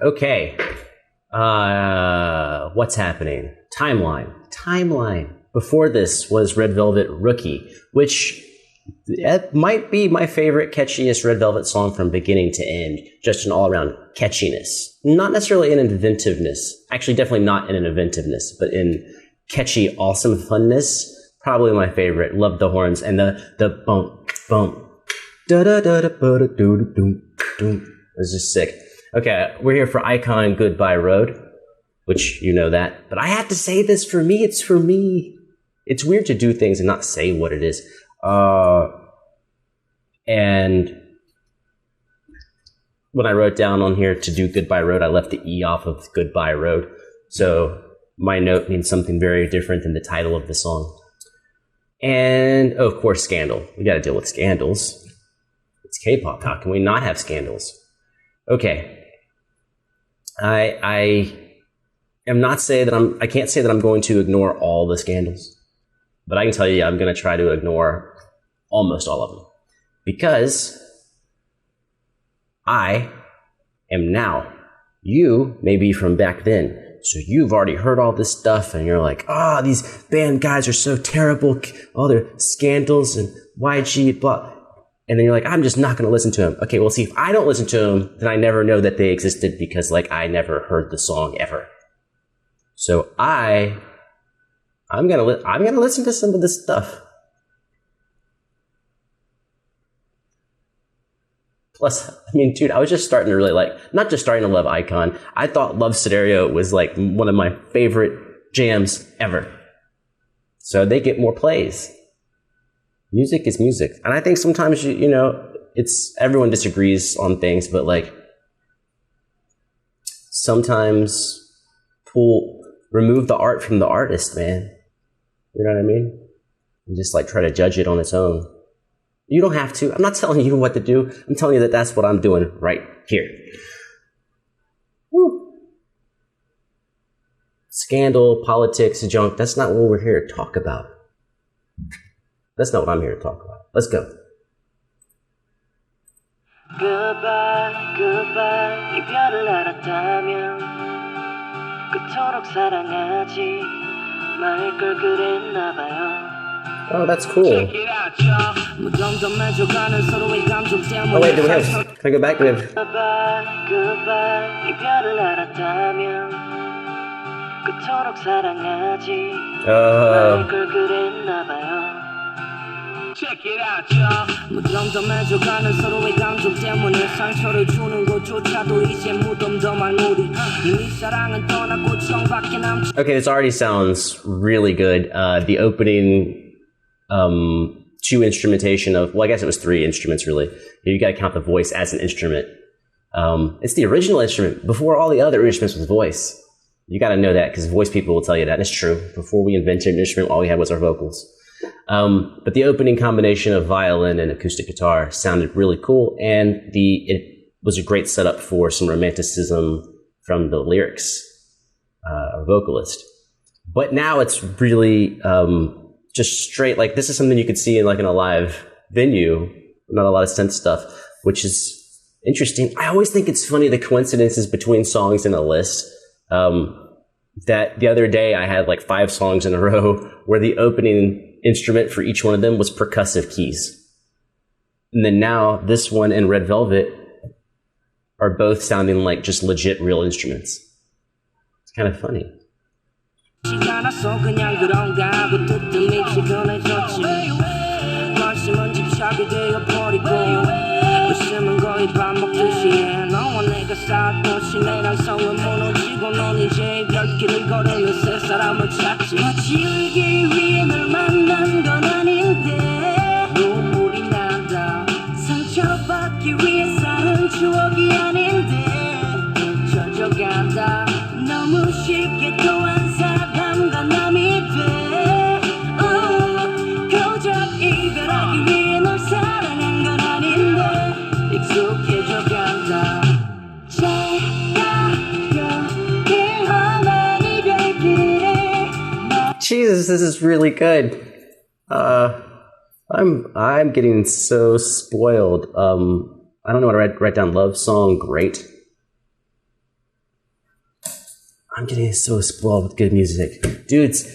Okay. What's happening? Timeline. Before this was Red Velvet Rookie, which that might be my favorite, catchiest Red Velvet song from beginning to end. Just an all-around catchiness. Not necessarily in inventiveness. Actually, definitely not in an inventiveness, but in catchy, awesome funness. Probably my favorite. Love the horns and the bump. Da-da-da-da-ba-da-doo-doo-doo. It was just sick. Okay, we're here for iKON Goodbye Road, which you know that. But I have to say this for me. It's for me. It's weird to do things and not say what it is. And when I wrote down on here to do Goodbye Road, I left the E off of Goodbye Road. So my note means something very different than the title of the song. And, oh, of course, scandal. We got to deal with scandals. It's K-pop. How can we not have scandals? Okay. I am not saying that I can't say that I'm going to ignore all the scandals, but I can tell you I'm going to try to ignore almost all of them, because I am now. You may be from back then, so you've already heard all this stuff, and you're like, these band guys are so terrible, all their scandals and YG, blah. And then you're like, I'm just not going to listen to them. Okay, well, see, if I don't listen to them, then I never know that they existed because, I never heard the song ever. So I'm gonna listen to some of this stuff. Plus, I mean, dude, I was just starting to really not just starting to love iKON. I thought Love Scenario was one of my favorite jams ever. So they get more plays. Music is music. And I think sometimes, it's everyone disagrees on things, but sometimes remove the art from the artist, man. You know what I mean? And just try to judge it on its own. You don't have to. I'm not telling you what to do. I'm telling you that that's what I'm doing right here. Woo. Scandal, politics, junk, that's not what we're here to talk about. That's not what I'm here to talk about. Let's go. Goodbye, goodbye. 이별을 알았다면 그토록 사랑하지 말 걸 그랬나 봐요. Oh, that's cool. Oh, wait, do we have... Can I go back? Do we have... Goodbye, goodbye. 이별을 알았다면 그토록 사랑하지 말 걸 그랬나 봐요. Check it out, y'all. 무덤덤해져가는 서로의 감정 때문에 상처를 주는 것조차도 이제 무덤덤한 우리 이미 사랑은 떠나고 정밖에 남지. Okay, this already sounds really good. The opening two instrumentation of, well, I guess it was three instruments really. You got to count the voice as an instrument. It's the original instrument before all the other instruments was voice. You got to know that because voice people will tell you that. And it's true. Before we invented an instrument, all we had was our vocals. But the opening combination of violin and acoustic guitar sounded really cool, and it was a great setup for some romanticism from the lyrics, or vocalist. But now it's really just straight, this is something you could see in a live venue, not a lot of synth stuff, which is interesting. I always think it's funny the coincidences between songs in a list. That the other day I had 5 songs in a row where the opening instrument for each one of them was percussive keys. And then now this one and Red Velvet are both sounding like just legit real instruments. It's kind of funny. 웃음은 거의 밥 먹듯이 해 너와 내가 쌓았던 신뢰랑 성은 무너지고 넌 이제 별길을 걸으며 새 사람을 찾지 같이 울기 위해 널 만난 건 아닌데 눈물이 난다 상처받기 위해 쌓은 추억이 아닌데 잊혀져 간다 너무 쉽게 또 한 사람과 남이 돼 고작 이별하기 위해 널 사랑한 건 아닌데 익숙해져 간다 Jesus, this is really good. I'm getting so spoiled. I don't know what to write down. Love song, great. I'm getting so spoiled with good music. Dudes,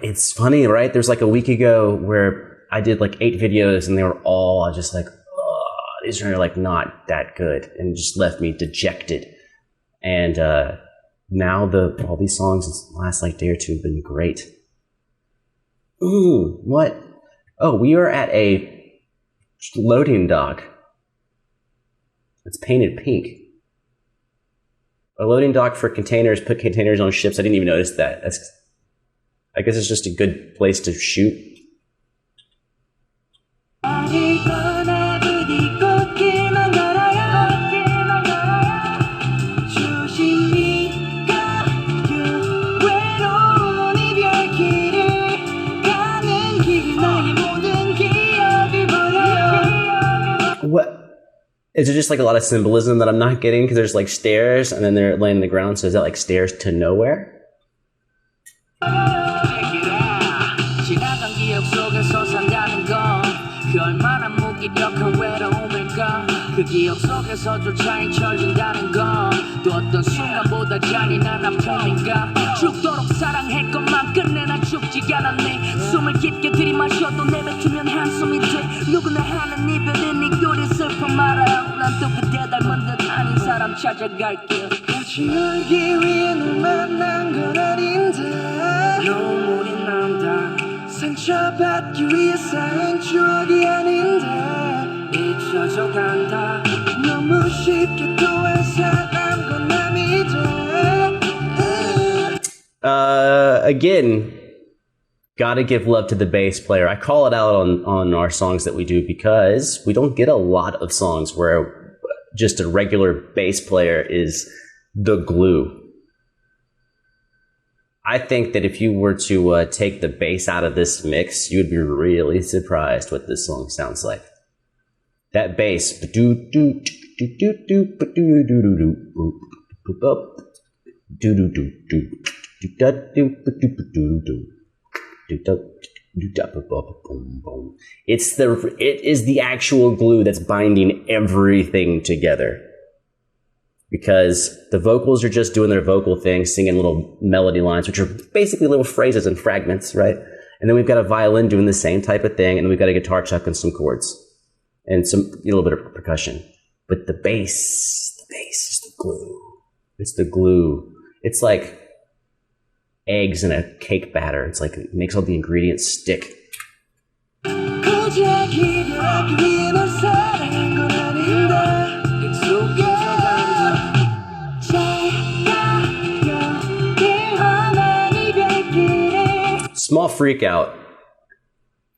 it's funny, right? There's like a week ago where I did like 8 videos and they were all just like, oh, these are like not that good, and just left me dejected. And now all these songs in the last like day or two have been great. Ooh, what? Oh, we are at a loading dock. It's painted pink. A loading dock for containers, put containers on ships. I didn't even notice that. I guess it's just a good place to shoot. What? Is it just like a lot of symbolism that I'm not getting? Because there's like stairs and then they're laying on the ground. So is that like stairs to nowhere? 그 기억 속에서조차 잊혀진다는 건 또 어떤 순간보다 잔인한 아픔인가 죽도록 사랑했건만 끝내 난 죽지 않았네 숨을 깊게 들이마셔도 내뱉으면 한숨이 돼 누구나 하는 이별은 이꼴이 슬픔 알아요 난 또 그대 닮은 듯 아닌 사람 찾아갈게 같이 알기 위해 널 만난 건 아닌데 눈물이 난다 상처받기 위해 쌓인 추억이 아닌데 잊혀져 간다 너무 쉽게 또 한 사람 건 남이 돼 Again, gotta give love to the bass player. I call it out on our songs that we do because we don't get a lot of songs where just a regular bass player is the glue. I think that if you were to take the bass out of this mix, you would be really surprised what this song sounds like. That bass, it is the actual glue that's binding everything together. Because the vocals are just doing their vocal thing, singing little melody lines, which are basically little phrases and fragments, right? And then we've got a violin doing the same type of thing, and then we've got a guitar chucking some chords and a little bit of percussion. But the bass is the glue. It's the glue. It's like eggs in a cake batter. It's like it makes all the ingredients stick. Small freak out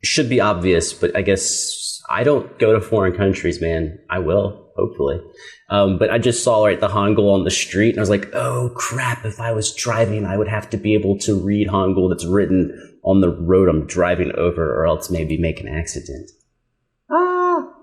should be obvious, but I guess I don't go to foreign countries, man. I will, hopefully. But I just saw the Hangul on the street, and I was like, oh crap, if I was driving, I would have to be able to read Hangul that's written on the road I'm driving over, or else maybe make an accident. Ah!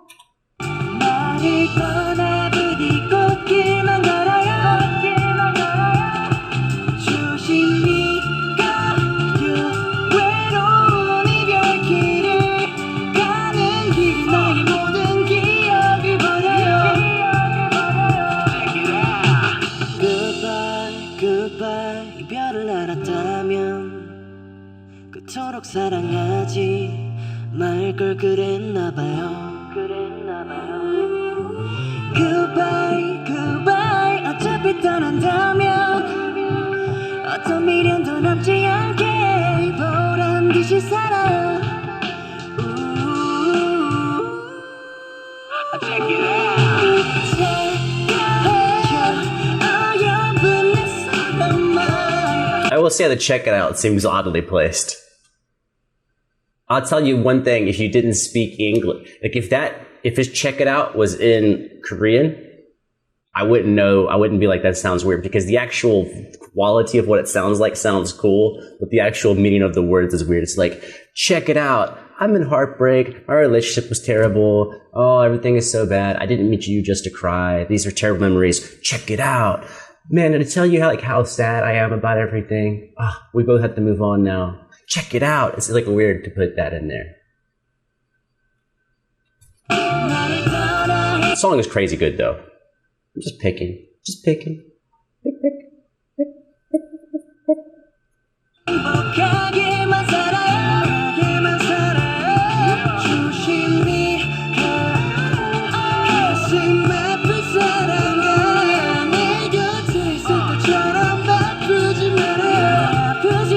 그토록 사랑하지 말 걸 그랬나봐요 Goodbye, goodbye 어차피 떠난다면 어떤 미련도 남지 않게 보란 듯이 살아 Check it out I will say that Check It Out seems oddly placed. I'll tell you one thing, if you didn't speak English, like if his Check It Out was in Korean, I wouldn't know, I wouldn't be like, that sounds weird, because the actual quality of what it sounds like sounds cool, but the actual meaning of the words is weird. It's like, check it out. I'm in heartbreak. My relationship was terrible. Oh, everything is so bad. I didn't meet you just to cry. These are terrible memories. Check it out. Man, did I tell you how sad I am about everything? Oh, we both have to move on now. Check it out. It's like weird to put that in there. The song is crazy good though. I'm just picking. Pick. 가게만 살아요 가게만 살아요 조심히 가슴 아픈 사랑아 내 곁에 있을 때처럼 아프지 말아요 아프지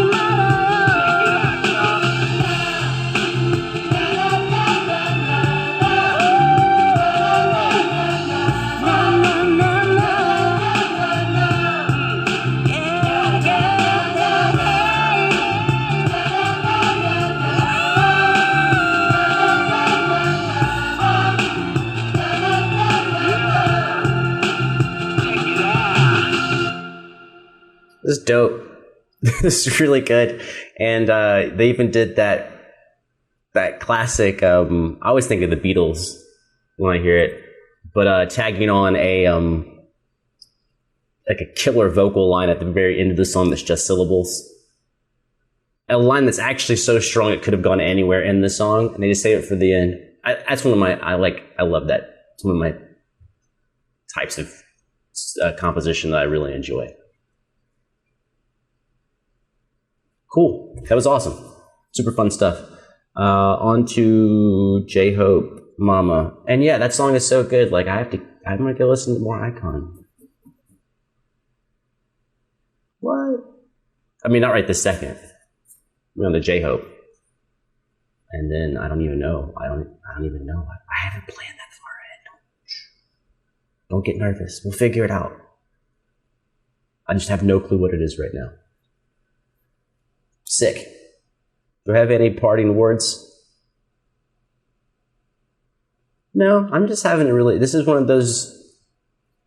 This is dope. This is really good. And they even did that classic, I always think of the Beatles when I hear it, but tagging on a like a killer vocal line at the very end of the song that's just syllables. A line that's actually so strong it could have gone anywhere in the song, and they just save it for the end. That's one of my, I love that. It's one of my types of composition that I really enjoy. Cool. That was awesome. Super fun stuff. On to J-Hope, Mama. And yeah, that song is so good. Like, I'm gonna go listen to more iKON. What? I mean, not right this second. I'm on the J-Hope. And then I don't even know. I don't even know. I haven't planned that far ahead. Don't get nervous. We'll figure it out. I just have no clue what it is right now. Sick. Do I have any parting words? No, I'm just having this is one of those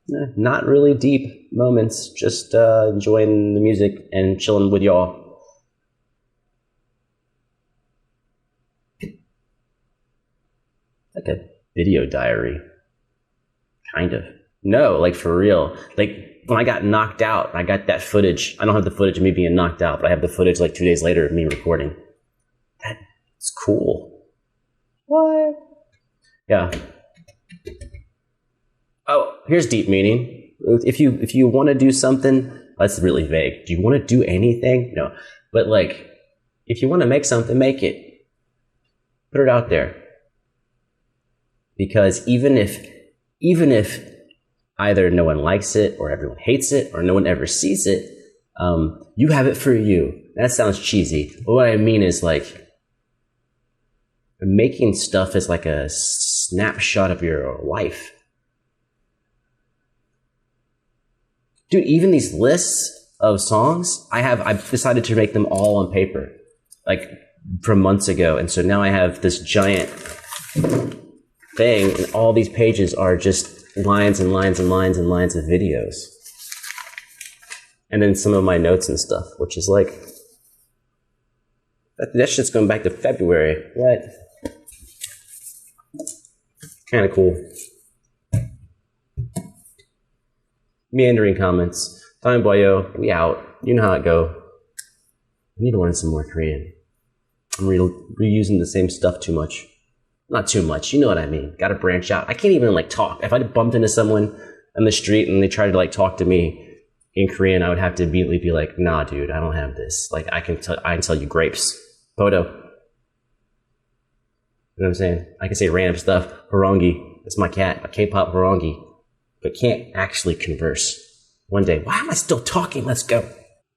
not really deep moments, just enjoying the music and chilling with y'all. Like a video diary. Kind of. No, like for real. Like, when I got knocked out, I got that footage. I don't have the footage of me being knocked out, but I have the footage like 2 days later of me recording. That's cool. What? Yeah. Oh, here's deep meaning. If you want to do something, that's really vague. Do you want to do anything? No. But like, if you want to make something, make it. Put it out there. Because even if either no one likes it or everyone hates it or no one ever sees it, you have it for you. That sounds cheesy, but what I mean is like making stuff is like a snapshot of your life. Dude, even these lists of songs, I've decided to make them all on paper, like from months ago. And so now I have this giant thing and all these pages are just lines and lines and lines and lines of videos. And then some of my notes and stuff, which is like, that shit's going back to February. What? Kind of cool. Meandering comments. Time boyo, we out. You know how it go. I need to learn some more Korean. I'm reusing the same stuff too much. Not too much, you know what I mean. Gotta branch out. I can't even like talk. If I bumped into someone on the street and they tried to like talk to me in Korean, I would have to immediately be like, nah, dude, I don't have this. Like I can tell you grapes. Photo. You know what I'm saying? I can say random stuff. Harangi. That's my cat. A K-pop Harangi. But can't actually converse. One day, why am I still talking? Let's go.